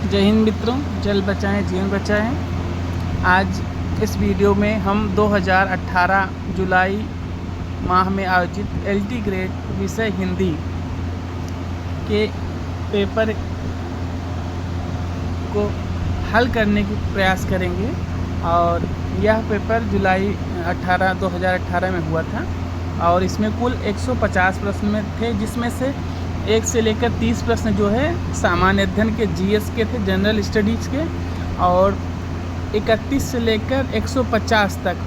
जय हिंद मित्रों, जल बचाएं जीवन बचाएं। आज इस वीडियो में हम 2018 जुलाई माह में आयोजित एलटी ग्रेड विषय हिंदी के पेपर को हल करने की प्रयास करेंगे। और यह पेपर जुलाई 2018 में हुआ था और इसमें कुल 150 प्रश्न में थे, जिसमें से 1 से लेकर 30 प्रश्न जो है सामान्य अध्ययन के जीएस के थे, जनरल स्टडीज़ के, और 31 से लेकर 150 तक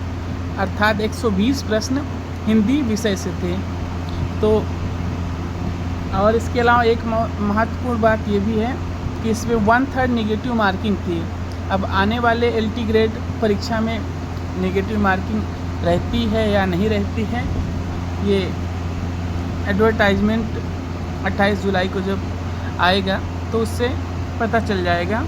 अर्थात 120 प्रश्न हिंदी विषय से थे। तो और इसके अलावा एक महत्वपूर्ण बात ये भी है कि इसमें 1/3 नेगेटिव मार्किंग थी। अब आने वाले एलटी ग्रेड परीक्षा में नेगेटिव मार्किंग रहती है या नहीं रहती है, ये एडवर्टाइजमेंट 28 जुलाई को जब आएगा तो उससे पता चल जाएगा।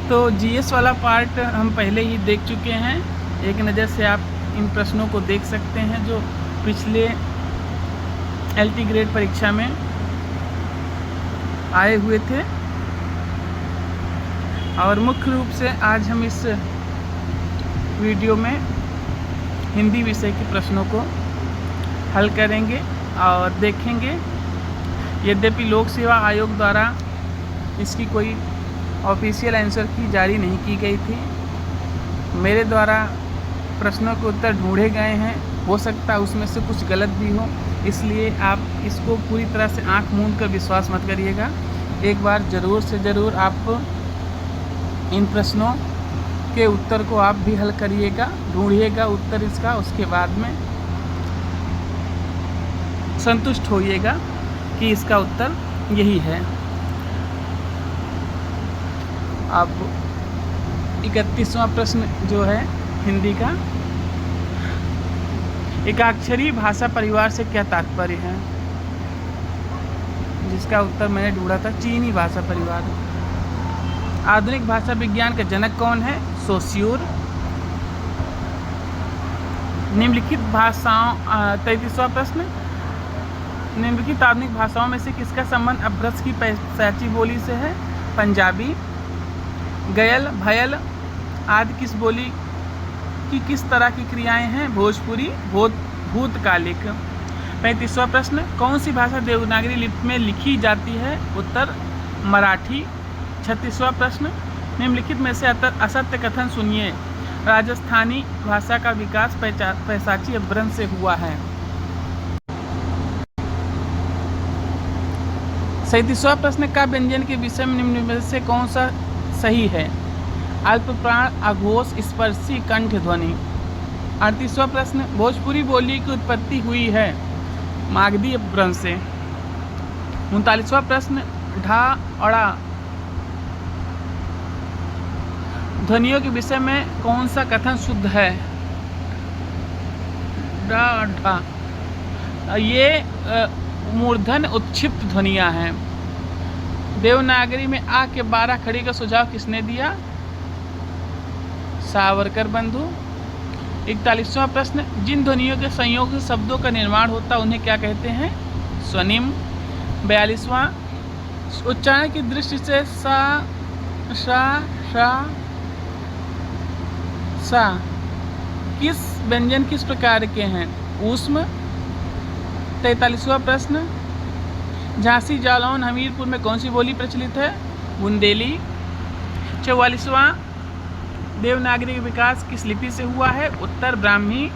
तो जीएस वाला पार्ट हम पहले ही देख चुके हैं। एक नज़र से आप इन प्रश्नों को देख सकते हैं जो पिछले एलटी ग्रेड परीक्षा में आए हुए थे। और मुख्य रूप से आज हम इस वीडियो में हिंदी विषय के प्रश्नों को हल करेंगे और देखेंगे। यद्यपि लोक सेवा आयोग द्वारा इसकी कोई ऑफिशियल आंसर की जारी नहीं की गई थी, मेरे द्वारा प्रश्नों के उत्तर ढूंढे गए हैं। हो सकता है उसमें से कुछ गलत भी हो, इसलिए आप इसको पूरी तरह से आंख मूंद कर विश्वास मत करिएगा। एक बार ज़रूर से ज़रूर आप इन प्रश्नों के उत्तर को आप भी हल करिएगा, ढूंढिएगा उत्तर इसका, उसके बाद में संतुष्ट होइएगा कि इसका उत्तर यही है। अब 31वां प्रश्न जो है हिंदी का, एकाक्षरी भाषा परिवार से क्या तात्पर्य है, जिसका उत्तर मैंने ढूंढा था चीनी भाषा परिवार। आधुनिक भाषा विज्ञान का जनक कौन है, सोस्यूर। निम्नलिखित भाषाओं 33वां प्रश्न, निम्नलिखित आधुनिक भाषाओं में से किसका संबंध अभ्रस की पैसाची बोली से है, पंजाबी। गयल भयल आदि किस बोली की किस तरह की क्रियाएं हैं, भोजपुरी भूतकालिक। 35वां प्रश्न, कौन सी भाषा देवनागरी लिपि में लिखी जाती है, उत्तर मराठी। 36वां प्रश्न, निम्नलिखित में से असत्य कथन सुनिए, राजस्थानी भाषा का विकास पैसाची अपभ्रंश से हुआ है। 37वां प्रश्न, का व्यंजन के विषय में निम्न में से कौन सा सही है, अल्प प्राण अघोष स्पर्शी कंठ ध्वनि। 38वां प्रश्न, भोजपुरी बोली की उत्पत्ति हुई है मागधी अपभ्रंश से। 39वां प्रश्न, ढा अड़ा ध्वनियों के विषय में कौन सा कथन शुद्ध है, डा ढा। ये मूर्धन उत्क्षिप्त ध्वनियाँ हैं। देवनागरी में आ के 12 खड़ी का सुझाव किसने दिया, सावरकर बंधु। 41वां प्रश्न, जिन ध्वनियों के संयोग से शब्दों का निर्माण होता उन्हें क्या कहते हैं, स्वनिम। 42वां, उच्चारण की दृष्टि से सा शा शा सा किस व्यंजन किस प्रकार के हैं, ऊष्म। 43वां प्रश्न, झांसी जालौन हमीरपुर में कौन सी बोली प्रचलित है, बुंदेली। 44वां, देवनागरी का विकास किस लिपि से हुआ है, उत्तर ब्राह्मी।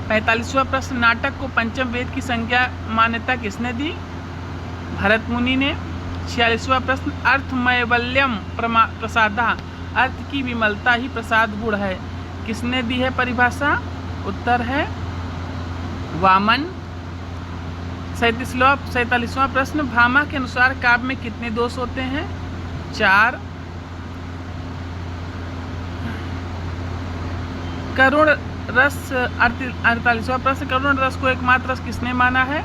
45वां प्रश्न, नाटक को पंचम वेद की संज्ञा मान्यता किसने दी, भरत मुनि ने। 46वां प्रश्न, अर्थमैवल्यम प्रसादा, अर्थ की विमलता ही प्रसाद गुण है, किसने दी है परिभाषा, उत्तर है वामन। 47वां प्रश्न, भामा के अनुसार काव्य में कितने दोष होते हैं, 4। करुण रस 48वां प्रश्न, करुण रस को एकमात्र रस किसने माना है,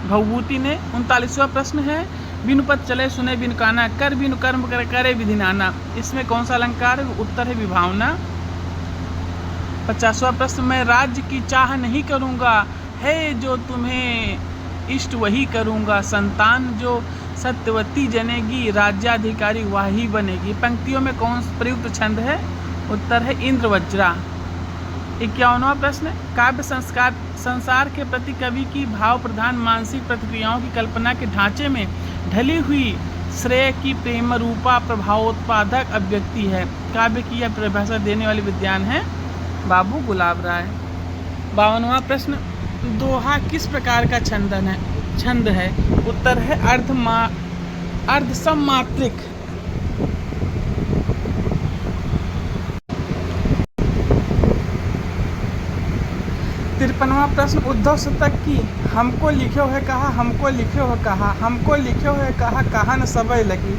भवभूति ने। 39वां प्रश्न है, बिनु पद चले सुने बिनु काना, कर बिनु कर्म करे विधि नाना, इसमें कौन सा अलंकार है, उत्तर है विभावना। 50वां प्रश्न, मैं राज्य की चाह नहीं करूँगा, है जो तुम्हें इष्ट वही करूँगा, संतान जो सत्यवती जनेगी, राज्याधिकारी वही बनेगी। पंक्तियों में कौन प्रयुक्त छंद है? उत्तर है इंद्रवज्रा। 51वां प्रश्न, काव्य संसार के प्रति कवि की भाव प्रधान मानसिक प्रतिक्रियाओं की कल्पना के ढांचे में ढली हुई श्रेय की प्रेम रूपा प्रभावोत्पादक अभिव्यक्ति है। काव्य की यह परिभाषा देने वाले विद्वान हैं बाबू गुलाब राय। 52वां प्रश्न, दोहा किस प्रकार का छंद है? उत्तर है अर्धसमात्रिक। 53वां प्रश्न, उद्धव शतक की हमको लिखो है कहा, हमको लिखो है कहा, हमको लिखो है कहा, कहा न सबय लगी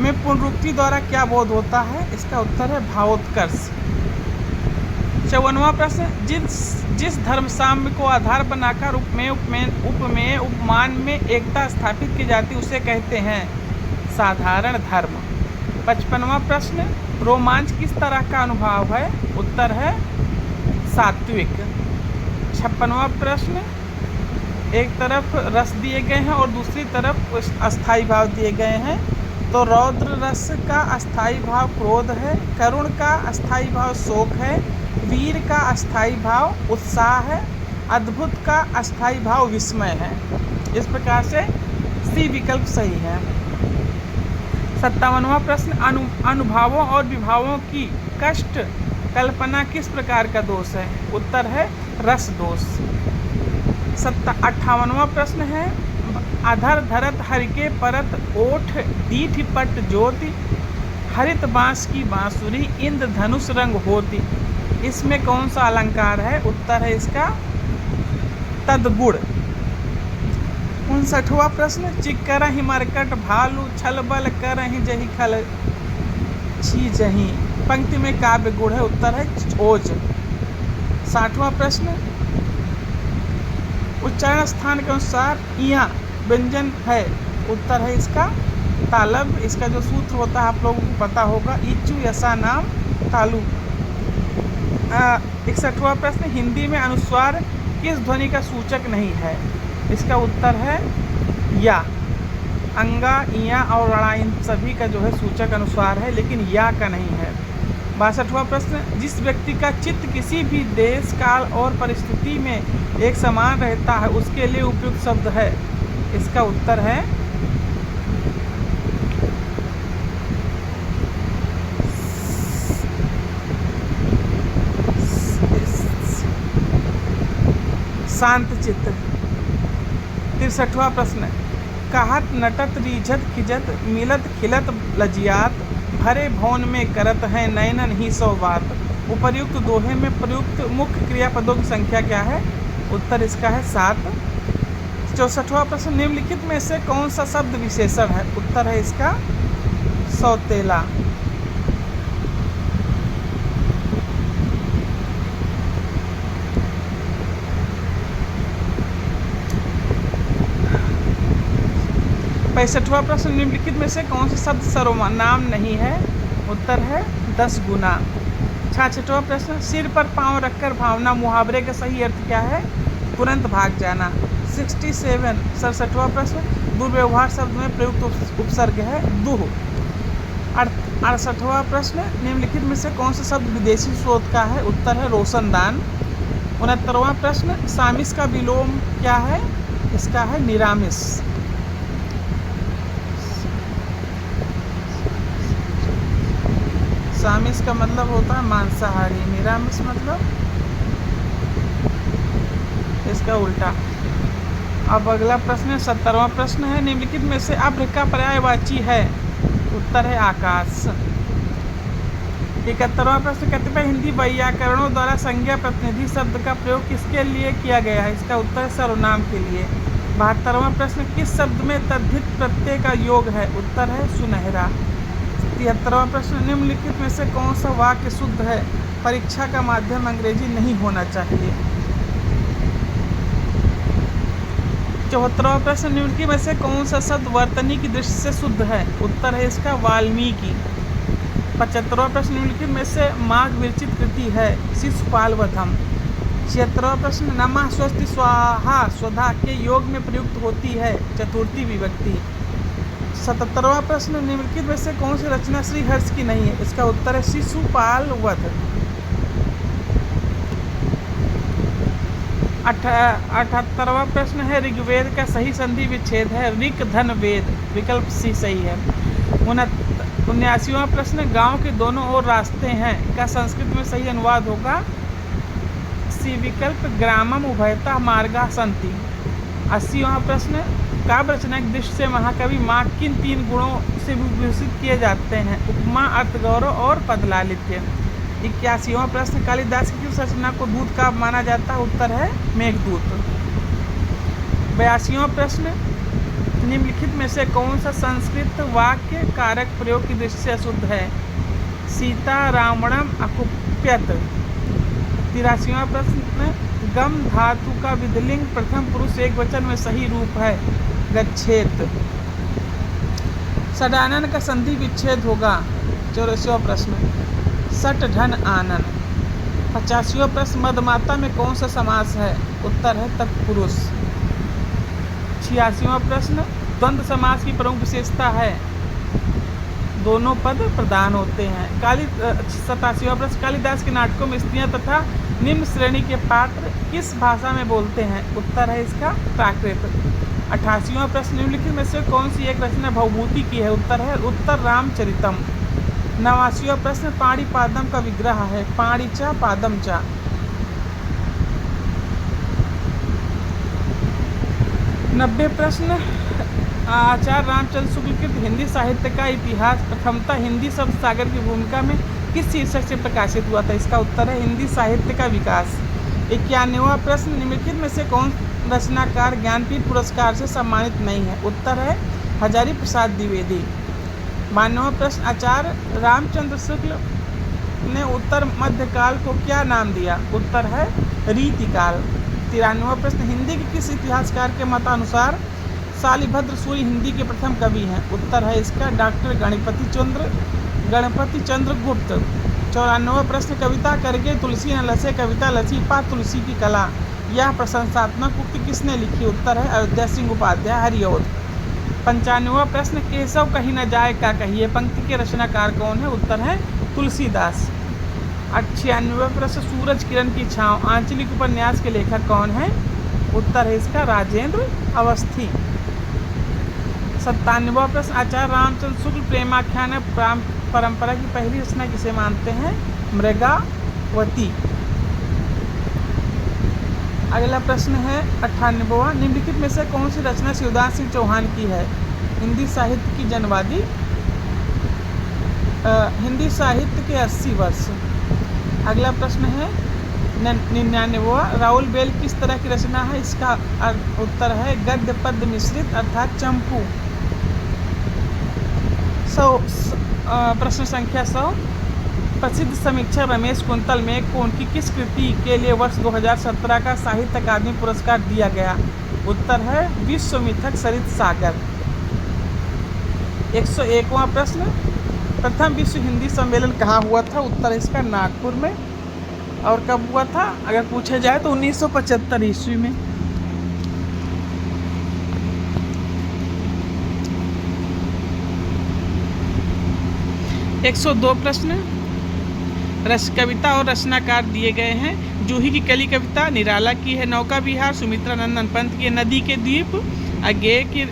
में पुनरुक्ति द्वारा क्या बोध होता है? इसका उत्तर है भावोत्कर्ष। 54वां प्रश्न, जिस धर्म साम्य को आधार बनाकर उपमेय उपमान में एकता स्थापित की जाती उसे कहते हैं साधारण धर्म। 55वां प्रश्न, रोमांच किस तरह का अनुभव है? उत्तर है सात्विक। 56वां प्रश्न, एक तरफ रस दिए गए हैं और दूसरी तरफ अस्थाई भाव दिए गए हैं। तो रौद्र रस का अस्थाई भाव क्रोध है, करुण का अस्थाई भाव शोक है, वीर का अस्थाई भाव उत्साह है, अद्भुत का अस्थाई भाव विस्मय है। इस प्रकार से सी विकल्प सही है। 57वां प्रश्न, अनुभावों और विभावों की कष्ट कल्पना किस प्रकार का दोष है? उत्तर है रस दोष। 58वां प्रश्न है, अधर धरत हरिके परत ओठ दीठ पट ज्योति, हरित बांस की बांसुरी इंद्र धनुष रंग होती। इसमें कौन सा अलंकार है? उत्तर है इसका तदगुण। 59वां प्रश्न, चिक्करहि मरकट भालू छल बल करहि जहि खल छी जहि, पंक्ति में काव्य गुण है। उत्तर है ओज। 60वां प्रश्न, उच्चारण स्थान के अनुसार इया व्यंजन है। उत्तर है इसका तालब। इसका जो सूत्र होता है आप लोगों को पता होगा, इचू यसा नाम तालु। 61वां प्रश्न, हिंदी में अनुस्वार किस ध्वनि का सूचक नहीं है? इसका उत्तर है या। अंगा, इया और रणा इन सभी का जो है सूचक अनुस्वार है, लेकिन या का नहीं है। 62वां प्रश्न, जिस व्यक्ति का चित्त किसी भी देश काल और परिस्थिति में एक समान रहता है उसके लिए उपयुक्त शब्द है? इसका उत्तर है शांत चित्त। 63वां प्रश्न, कहत नटत रीझत खिजत मिलत खिलत लजियात, भरे भवन में करत हैं नयनन ही सौ बात। उपर्युक्त दोहे में प्रयुक्त मुख्य क्रियापदों की संख्या क्या है? उत्तर इसका है 7। 64वां प्रश्न, निम्नलिखित में से कौन सा शब्द विशेषण है? उत्तर है इसका सौतेला। पैंसठवां प्रश्न, निम्नलिखित में से कौन सा शब्द सर्वनाम नहीं है? उत्तर है 10 गुना। 66वां प्रश्न, सिर पर पांव रखकर भावना मुहावरे का सही अर्थ क्या है? तुरंत भाग जाना। 67वां प्रश्न, दुर्व्यवहार शब्द में प्रयुक्त उपसर्ग है दुह। 68वां प्रश्न, निम्नलिखित में से कौन सा शब्द विदेशी स्रोत का है? उत्तर है रोशनदान। 69वां प्रश्न, सामिस का विलोम क्या है? इसका है निरामिस। सामिस का मतलब होता है मांसाहारी, निरामिस मतलब इसका उल्टा। अब अगला प्रश्न है 70वां प्रश्न है, निम्नलिखित में से अभ्र का पर्यायवाची है? उत्तर है आकाश। 71वां प्रश्न, कतिपय हिंदी वैयाकरणों द्वारा संज्ञा प्रतिनिधि शब्द का प्रयोग किसके लिए किया गया है? इसका उत्तर है सर्वनाम के लिए। 72वां प्रश्न, किस शब्द में तद्धित प्रत्यय का योग है? उत्तर है सुनहरा। 73वां प्रश्न, निम्नलिखित में से कौन सा वाक्य शुद्ध है? परीक्षा का माध्यम अंग्रेजी नहीं होना चाहिए। 74वां प्रश्न, निम्नलिखित में से कौन सा शब्द वर्तनी की दृष्टि से शुद्ध है? उत्तर है इसका वाल्मीकि। 75वां प्रश्न, निम्नलिखित में से माघ विरचित कृति है? शिशुपाल वधम। 76वां प्रश्न, नमः स्वस्ति स्वाहा स्वधा के योग में प्रयुक्त होती है? चतुर्थी विभक्ति। 77वां प्रश्न, निम्नलिखित में से कौन सी रचना श्री हर्ष की नहीं है? इसका उत्तर है शिशुपाल वध। 78वां प्रश्न है, ऋग्वेद का सही संधि विच्छेद है ऋक धन वेद, विकल्प सी सही है। 79वां प्रश्न, गांव के दोनों ओर रास्ते हैं का संस्कृत में सही अनुवाद होगा सी विकल्प ग्रामम उभयता मार्गा संति। 80वां प्रश्न, काव्य रचना की दृष्टि से महाकवि माँ किन 3 गुणों से विभूषित किए जाते हैं? उपमा, अर्थगौरव और पदलालित्य। 81वां प्रश्न, कालिदास की किस रचना को दूत काव्य माना जाता है? उत्तर है मेघदूत। 82वां प्रश्न, निम्नलिखित में से कौन सा संस्कृत वाक्य कारक प्रयोग की दृष्टि से अशुद्ध है? सीता रावणम अकुप्यत। 83वां प्रश्न, गम धातु का विधिलिंग प्रथम पुरुष एकवचन में सही रूप है गच्छेत। सडानन का संधि विच्छेद होगा। 84वां प्रश्न, सट धन आनन। 85वां प्रश्न, मदमाता में कौन सा समास है? उत्तर है तत्पुरुष। 86वां प्रश्न, द्वंद्व समास की प्रमुख विशेषता है दोनों पद प्रदान होते हैं। 87वां प्रश्न, कालिदास के नाटकों में स्त्रियां तथा निम्न श्रेणी के पात्र किस भाषा में बोलते हैं? उत्तर है इसका प्राकृत। 88वां प्रश्न, निम्नलिखित में से कौन सी एक रचना भवभूति की है? उत्तर है उत्तर रामचरितम। 89वां प्रश्न, पाणी पादम का विग्रह है पाणीचा पादम चा। 90 प्रश्न, आचार्य रामचंद्र शुक्ल के हिंदी साहित्य का इतिहास प्रथमतः हिंदी शब्द सागर की भूमिका में किस शीर्षक से प्रकाशित हुआ था? इसका उत्तर है हिंदी साहित्य का विकास। 91वां प्रश्न, निम्नलिखित में से कौन रचनाकार ज्ञानपीठ पुरस्कार से सम्मानित नहीं है? उत्तर है हजारी प्रसाद द्विवेदी। 92वां प्रश्न, आचार्य रामचंद्र शुक्ल ने उत्तर मध्यकाल को क्या नाम दिया? उत्तर है रीतिकाल। 93वां प्रश्न, हिंदी के किस इतिहासकार के मतानुसार शालिभद्र सूर्य हिंदी के प्रथम कवि हैं? उत्तर है इसका डॉक्टर गणपति चंद्र गुप्त। 94वां प्रश्न, कविता करके तुलसी न लसे कविता लसी पा तुलसी की कला, यह प्रशंसात्मक उक्ति किसने लिखी? उत्तर है अयोध्या सिंह उपाध्याय हरिऔध। 95वां प्रश्न, केशव कहीं न जाए का कहिए पंक्ति के रचनाकार कौन है? उत्तर है तुलसीदास। 96वां प्रश्न, सूरज किरण की छाँव आंचलिक उपन्यास के लेखक कौन है? उत्तर है इसका राजेंद्र अवस्थी। 97वां प्रश्न, आचार्य रामचंद्र शुक्ल प्रेमाख्यान परंपरा की पहली रचना किसे मानते हैं? मृगावती। अगला प्रश्न है 98वां, निम्नलिखित में से कौन सी रचना शिवदास सिंह चौहान की है? हिंदी साहित्य की जनवादी, हिंदी साहित्य के 80 वर्ष। अगला प्रश्न है 99वां, राउल बेल किस तरह की रचना है? इसका उत्तर है गद्य पद्य मिश्रित अर्थात चंपू। प्रश्न संख्या 100, प्रसिद्ध समीक्षक रमेश कुंतल में को उनकी किस कृति के लिए वर्ष 2017 का साहित्य अकादमी पुरस्कार दिया गया? उत्तर है विश्व मिथक सरित सागर। 101वां प्रश्न, प्रथम विश्व हिंदी सम्मेलन कहाँ हुआ था? उत्तर इसका नागपुर में। और कब हुआ था अगर पूछा जाए तो 1975 ईस्वी में। 102 प्रश्न, कविता और रचनाकार दिए गए हैं। जूही की कली कविता निराला की है। नौका विहार सुमित्रा नंदन पंत की है। नदी के द्वीप अज्ञेय की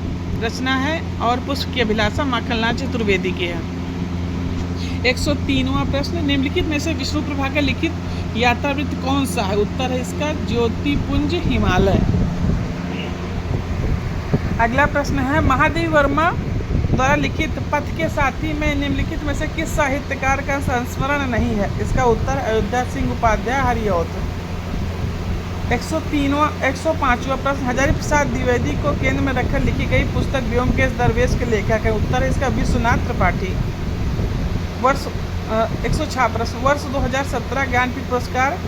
रचना है। और पुष्प की अभिलाषा माखनलाल चतुर्वेदी की है। 103वां प्रश्न, निम्नलिखित में से विष्णु प्रभा का लिखित यात्रावृत्त कौन सा है? उत्तर है इसका ज्योतिपुंज हिमालय। अगला प्रश्न है महादेव वर्मा द्वारा लिखित पथ के साथी में निम्नलिखित में से किस साहित्यकार का संस्मरण नहीं है? इसका उत्तर अयोध्या सिंह उपाध्याय हरिऔध। 105वां प्रश्न, हजारी प्रसाद द्विवेदी को केंद्र में रखकर लिखी गई पुस्तक व्योमकेश दरवेश के लेखक है? उत्तर है इसका विश्वनाथ त्रिपाठी। 106 प्रश्न, वर्ष 2017 ज्ञानपीठ पुरस्कार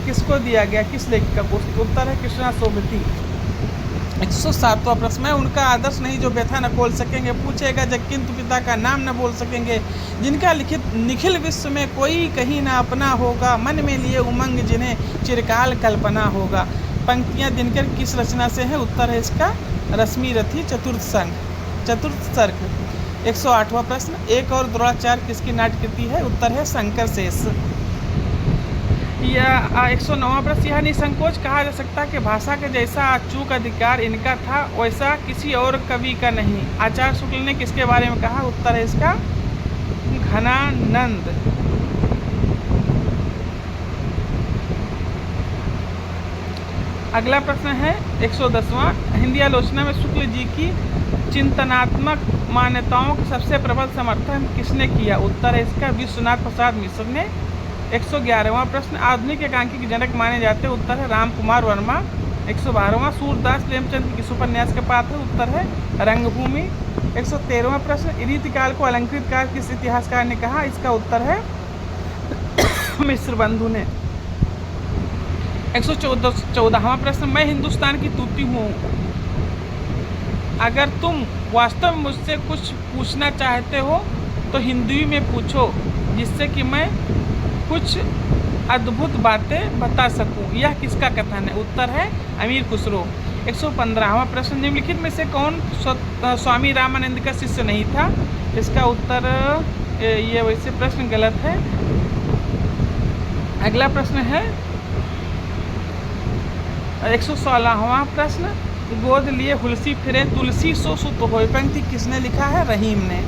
किसको दिया गया, किस लेखक को? उत्तर है कृष्णा सोबती। 107वां प्रश्न, मैं उनका आदर्श नहीं जो व्यथा न खोल सकेंगे पूछेगा जब किंतु पिता का नाम न बोल सकेंगे, जिनका लिखित निखिल विश्व में कोई कहीं न अपना होगा, मन में लिए उमंग जिन्हें चिरकाल कल्पना होगा। पंक्तियां दिनकर किस रचना से है? उत्तर है इसका रश्मि रथी चतुर्थ संघ। चतुर्थ सर्ग। 108वां प्रश्न, एक और द्रोणाचार्य किसकी नाट्यकृति है? उत्तर है शंकर शेष। यह 109वां प्रश्न, यह निसंकोच कहा जा सकता है कि भाषा के जैसा अचूक अधिकार इनका था वैसा किसी और कवि का नहीं। आचार्य शुक्ल ने किसके बारे में कहा? उत्तर है इसका घनानंद। अगला प्रश्न है 110वां, हिंदी आलोचना में शुक्ल जी की चिंतनात्मक मान्यताओं के सबसे प्रबल समर्थन किसने किया? उत्तर है इसका विश्वनाथ प्रसाद मिश्र ने। 111वां प्रश्न, आधुनिक एकांकी के जनक माने जाते हैं? उत्तर है राम कुमार वर्मा। 112वां, सूरदास प्रेमचंद की किस उपन्यास के पात्र? उत्तर है रंगभूमि। 113वां प्रश्न, रीतिकाल को अलंकृत काल किस इतिहासकार ने कहा? इसका उत्तर है मिश्र बंधु ने। 114वां प्रश्न, मैं हिंदुस्तान की तूती हूँ, अगर तुम वास्तव में मुझसे कुछ पूछना चाहते हो तो हिंदी में पूछो जिससे कि मैं कुछ अद्भुत बातें बता सकूं। यह किसका कथन है? उत्तर है अमीर खुसरो। 115वां प्रश्न, निम्नलिखित में से कौन स्वामी रामानंद का शिष्य नहीं था? इसका उत्तर ये वैसे प्रश्न गलत है। अगला प्रश्न है 116वां प्रश्न, गोद लिए हुलसी फिरे तुलसी सो सुत होए, पंक्ति किसने लिखा है? रहीम ने।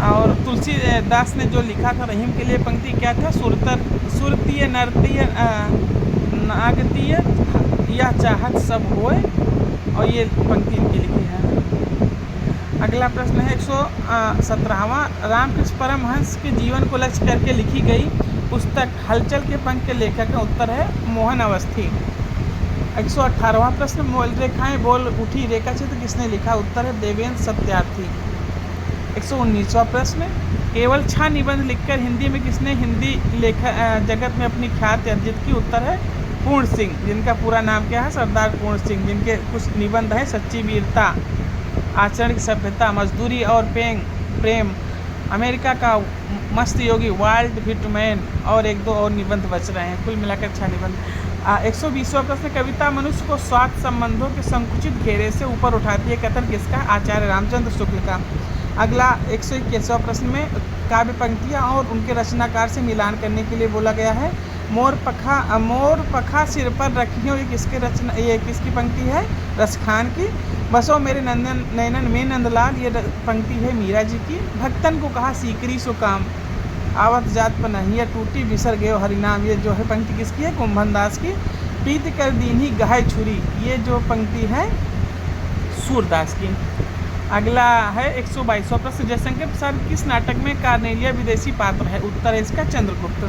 और तुलसीदास ने जो लिखा था रहीम के लिए पंक्ति क्या था? सुरतीय नरतीय नागतीय या चाहत सब होए, और ये पंक्ति इनकी लिखी है। अगला प्रश्न है 117वां, रामकृष्ण परमहंस के जीवन को लक्ष्य करके लिखी गई पुस्तक हलचल के पंख के लेखक का? उत्तर है मोहन अवस्थी। 118वां प्रश्न, मोल रेखाएं बोल उठी रेखा चित्र किसने लिखा? उत्तर है देवेंद्र सत्यार्थी। 119वां प्रश्न, केवल 6 निबंध लिखकर हिंदी में किसने हिंदी लेखा जगत में अपनी ख्याति अर्जित की? उत्तर है पूर्ण सिंह, जिनका पूरा नाम क्या है? सरदार पूर्ण सिंह, जिनके कुछ निबंध हैं सच्ची वीरता, आचरण की सभ्यता, मजदूरी और प्रेम, अमेरिका का मस्त योगी, वाल्ट व्हिटमैन, और 1-2 और निबंध बच रहे हैं, कुल मिलाकर 6 निबंध। 120वां प्रश्न, कविता मनुष्य को स्वार्थ संबंधों के संकुचित घेरे से ऊपर उठाती है, कथन किसका? आचार्य रामचंद्र शुक्ल का। अगला 121वां प्रश्न में काव्य पंक्तियाँ और उनके रचनाकार से मिलान करने के लिए बोला गया है। मोर पखा सिर पर रखी हो, ये किसकी पंक्ति है? रसखान की। बसो मेरे नैनन में नंदलाल, ये पंक्ति है मीरा जी की। भक्तन को कहा सीकरी सो काम, आवत जात पर नहीं टूटी बिसर गयो हरिनाम, ये जो है पंक्ति किसकी है? कुंभन दास की। प्रीत कर दीन्ही गहाय छुरी, ये जो पंक्ति है सूरदास की। अगला है 122वां प्रश्न, जयशंकर प्रसाद किस नाटक में कार्नेलिया विदेशी पात्र है? उत्तर है इसका चंद्रगुप्त।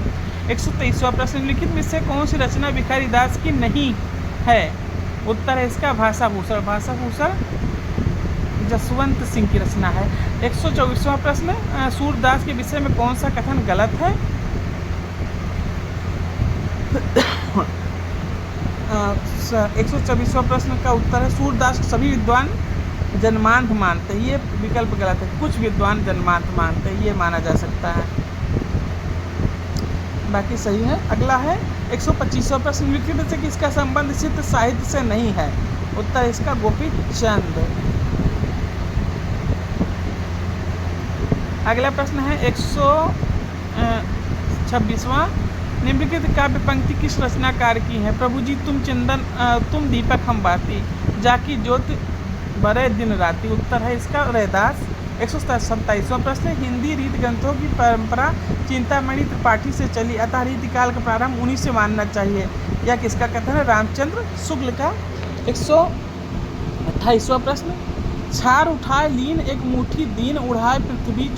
123वां प्रश्न, निम्नलिखित में से कौन सी रचना भिखारी दास की नहीं है? उत्तर है इसका भाषाभूषण। भाषाभूषण जसवंत सिंह की रचना है। 124वां प्रश्न, सूरदास के विषय में कौन सा कथन गलत है? 124वां प्रश्न का उत्तर है सूरदास को सभी विद्वान जन्मांध मानते हैं, ये विकल्प गलत है। कुछ विद्वान जन्मांध मानते हैं, ये माना जा सकता है, बाकी सही है। अगला है 125वां प्रश्न, निम्नलिखित से किसका संबंध सिद्ध साहित्य से नहीं है? उत्तर इसका गोपी चंद। अगला प्रश्न है 126वां, निम्नलिखित काव्य पंक्ति किस रचनाकार की है? प्रभु जी तुम दीपक हम बाती, जाकी ज्योति बड़े दिन राती, उत्तर है इसका रैदास। 127वां प्रश्न, हिंदी रीति ग्रंथों की परंपरा चिंतामणि त्रिपाठी से चली, अतः रीतिकाल का प्रारंभ उन्हीं से मानना चाहिए, यह किसका कथन है? रामचंद्र शुक्ल का। 128वां प्रश्न, छार उठाए लीन एक मुट्ठी दीन उड़ाए पृथ्वी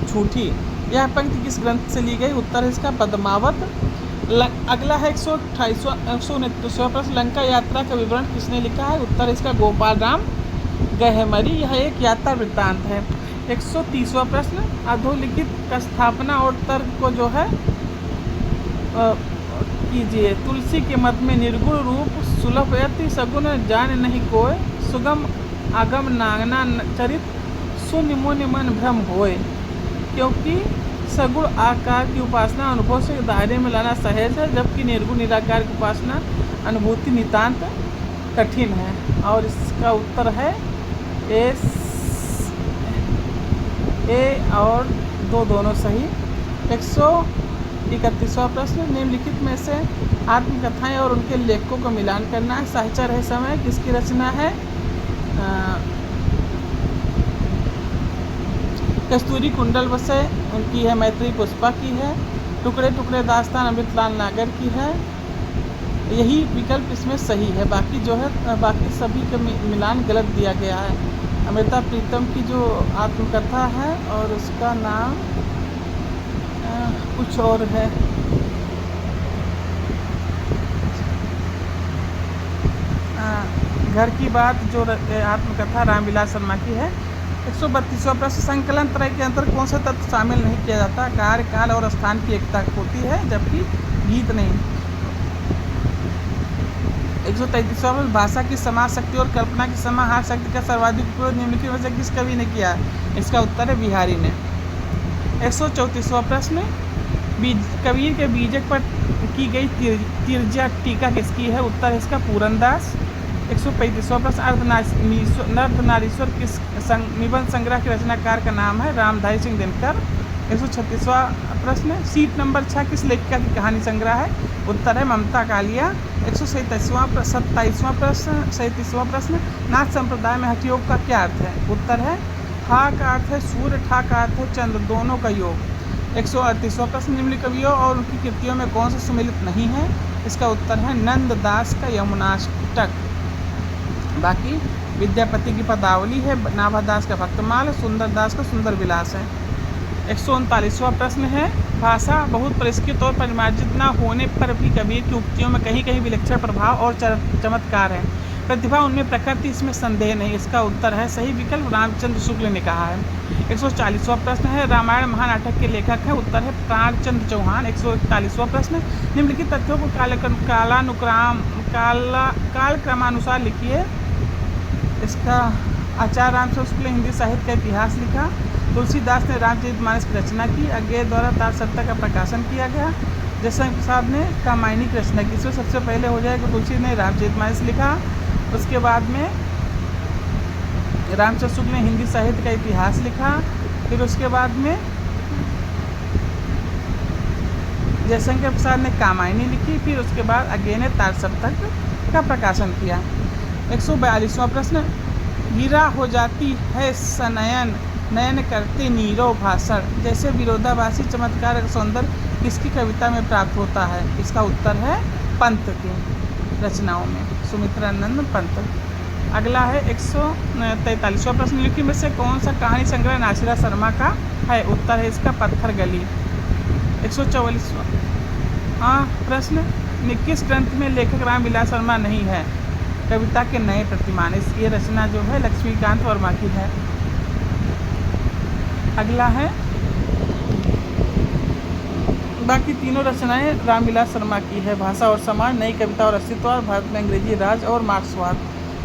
छूटी, यह पंक्ति किस ग्रंथ से ली गई? उत्तर है इसका पद्मावत। अगला है 129वां प्रश्न, लंका यात्रा का विवरण किसने लिखा है? उत्तर इसका गोपाल राम गहमरी, यह एक यात्रा वृत्तांत है। 130वां प्रश्न, अधोलिखित का स्थापना और तर्क को जो है कीजिए। तुलसी के मत में निर्गुण रूप सुलभ यति सगुण जान नहीं कोय, सुगम आगम नागना चरित शून्य मुन्य मन भ्रम होए, क्योंकि सगुण आकार की उपासना अनुभव से दायरे में लाना सहज है, जबकि निर्गुण निराकार की उपासना अनुभूति नितांत कठिन है। और इसका उत्तर है ए और दो दोनों सही। 131वां प्रश्न, निम्नलिखित में से आत्मकथाएं और उनके लेखकों का मिलान करना है। साहित्य रह समय किसकी रचना है? कस्तूरी कुंडल वसे उनकी है, मैत्री पुष्पा की है। टुकड़े टुकड़े दास्तान अमृतलाल नागर की है। यही विकल्प इसमें सही है, बाकी जो है बाकी सभी का मिलान गलत दिया गया है। अमृता प्रीतम की जो आत्मकथा है और उसका नाम कुछ और है। घर की बात जो आत्मकथा रामविलास शर्मा की है। 132वां प्रश्न, संकलन त्रय के अंतर्गत कौन सा तत्व शामिल नहीं किया जाता? कार्य, काल और स्थान की एकता होती है, जबकि गीत नहीं। 133वां प्रश्न, भाषा की समाज शक्ति और कल्पना की समाहार शक्ति का सर्वाधिक उपयोग निम्नलिखित में से किस कवि ने किया है? इसका उत्तर है बिहारी ने। 134वां प्रश्न, कबीर के बीजक पर की गई तिरजा टीका किसकी है? उत्तर है इसका पूरनदास। 135वां प्रश्न, अर्धनारीश्वर किस निबंध संग्रह के रचनाकार का नाम है? रामधारी सिंह दिनकर। 136वां प्रश्न, सीट नंबर 6 किस लेखिका की कहानी संग्रह है? उत्तर है ममता कालिया। 127वां प्रश्न, नाथ संप्रदाय में हठ योग का क्या अर्थ है? उत्तर है हा का अर्थ है सूर्य, ठा का अर्थ है चंद्र, दोनों का योग। 138वां प्रश्न, निम्न कवियों और उनकी कृतियों में कौन सा सुमिलित नहीं है? इसका उत्तर है नंद दास का यमुनाष्टक। बाकी विद्यापति की पदावली है, नाभादास का भक्तमाल, सुंदर दास का सुंदर विलास है। 139वां प्रश्न है, भाषा बहुत परिष्कृत और परिमार्जित न होने पर भी कबीर की उक्तियों में कहीं कहीं विलक्षण प्रभाव और चमत्कार है, प्रतिभा उनमें प्रकृति, इसमें संदेह नहीं। इसका उत्तर है सही विकल्प रामचंद्र शुक्ल ने कहा है। 140वां प्रश्न है, रामायण महानाटक के लेखक है? उत्तर है प्राणचंद्र चौहान। 141वां प्रश्न, निम्नलिखित तथ्यों को कालक्रमानुसार लिखिए। इसका आचार्य रामचंद्र शुक्ल ने हिंदी साहित्य का इतिहास लिखा। तुलसीदास ने रामचरितमानस की रचना की। अज्ञेय द्वारा तारसत्ता का प्रकाशन किया गया। जयशंकर प्रसाद ने कामायनी की रचना की। इसमें सबसे पहले हो जाएगा तुलसी ने रामचरितमानस लिखा, उसके बाद में रामचंद्र शुक्ल ने हिंदी साहित्य का इतिहास लिखा, फिर उसके बाद में जयशंकर प्रसाद ने कामायनी लिखी, फिर उसके बाद अज्ञेय ने तारसत्ता का प्रकाशन किया। 142वां प्रश्न, गिरा हो जाती है सनयन, नयन करते नीरव भाषण, जैसे विरोधाभासी चमत्कार का सौंदर्य किसकी कविता में प्राप्त होता है? इसका उत्तर है पंत की रचनाओं में, सुमित्रानंद पंत। अगला है 143वां प्रश्न, निम्नलिखित में से कौन सा कहानी संग्रह नासिरा शर्मा का है? उत्तर है इसका पत्थर गली। 144वां प्रश्न, किस ग्रंथ में लेखक रामविलास शर्मा नहीं है? कविता के नए प्रतिमान, ये रचना जो है लक्ष्मीकांत वर्मा की है। अगला है, बाकी तीनों रचनाएं रामविलास शर्मा की है। भाषा और समाज, नई कविता और अस्तित्ववाद, भारत में अंग्रेजी राज और मार्क्सवाद।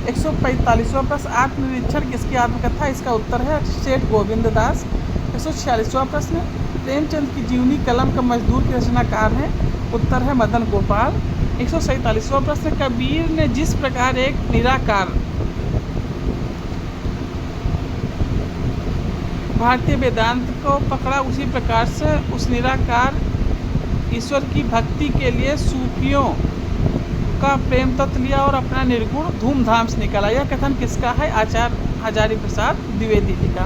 145वां प्रश्न, आत्मनिरीक्षण किसकी आत्मकथा? इसका उत्तर है सेठ गोविंद दास। 146वां प्रश्न, प्रेमचंद की जीवनी कलम का मजदूर की रचनाकार है? उत्तर है मदन गोपाल। 147वां प्रश्न, कबीर ने जिस प्रकार एक निराकार भारतीय वेदांत को पकड़ा, उसी प्रकार से उस निराकार ईश्वर की भक्ति के लिए सूफियों का प्रेम तत्व लिया और अपना निर्गुण धूमधाम से निकाला। यह कथन किसका है? आचार्य हजारी प्रसाद द्विवेदी जी का।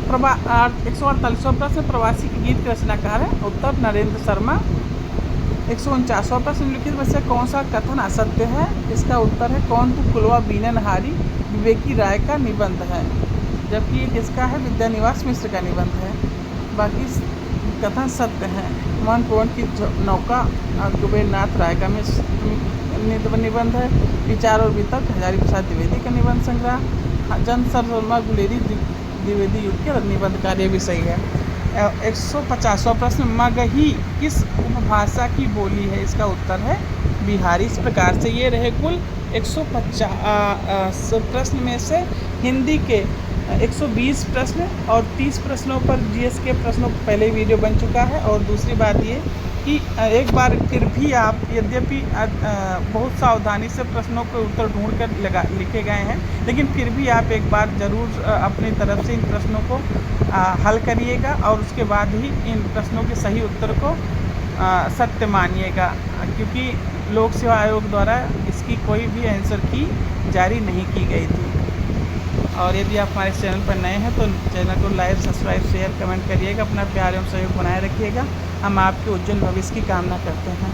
148वां प्रश्न, प्रवासी के गीत के रचनाकार है? उत्तर नरेंद्र शर्मा। 149वां प्रश्न, निम्नलिखित में से कौन सा कथन असत्य है? इसका उत्तर है कौन तू कुलवा बीननहारी, विवेकी राय का निबंध है, जबकि ये किसका है? विद्यानिवास मिश्र का निबंध है। बाकी कथन सत्य हैं। मोहन की नौका कुबेरनाथ राय का निबंध है। विचार और वितर्क हजारी प्रसाद द्विवेदी का निबंध संग्रह। जन शर्मा गुलेरी द्विवेदी युग के निबंध कार्य भी सही है। 150वां प्रश्न, मगही किस उपभाषा की बोली है? इसका उत्तर है बिहारी। इस प्रकार से ये रहे कुल 150 प्रश्न में से हिंदी के 120 प्रश्न और 30 प्रश्नों पर जीएस के प्रश्नों पहले वीडियो बन चुका है। और दूसरी बात ये कि एक बार फिर भी आप यद्यपि बहुत सावधानी से प्रश्नों के उत्तर ढूंढ कर लिखे गए हैं, लेकिन फिर भी आप एक बार ज़रूर अपनी तरफ से इन प्रश्नों को हल करिएगा और उसके बाद ही इन प्रश्नों के सही उत्तर को सत्य मानिएगा, क्योंकि लोक सेवा आयोग द्वारा इसकी कोई भी आंसर की जारी नहीं की गई थी। और यदि आप हमारे चैनल पर नए हैं तो चैनल को लाइक, सब्सक्राइब, शेयर, कमेंट करिएगा। अपना प्यार एवं सहयोग बनाए रखिएगा। हम आपके उज्जवल भविष्य की कामना करते हैं।